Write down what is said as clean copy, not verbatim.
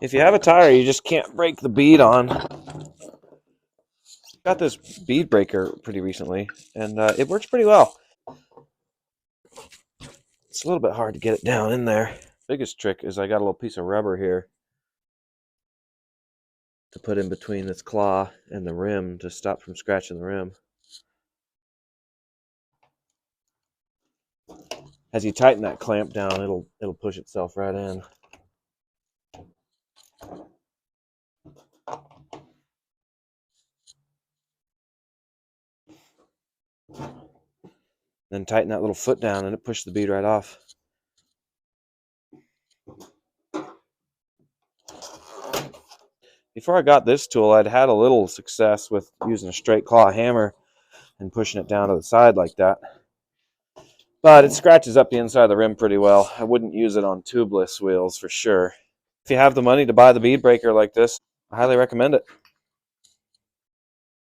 If you have a tire you just can't break the bead on, got this bead breaker pretty recently, and it works pretty well. It's a little bit hard to get it down in there. Biggest trick is I got a little piece of rubber here to put in between this claw and the rim to stop from scratching the rim. As you tighten that clamp down, it'll push itself right in. Then tighten that little foot down and it pushes the bead right off. Before I got this tool, I'd had a little success with using a straight claw hammer and pushing it down to the side like that. But it scratches up the inside of the rim pretty well. I wouldn't use it on tubeless wheels for sure. If you have the money to buy the bead breaker like this, I highly recommend it.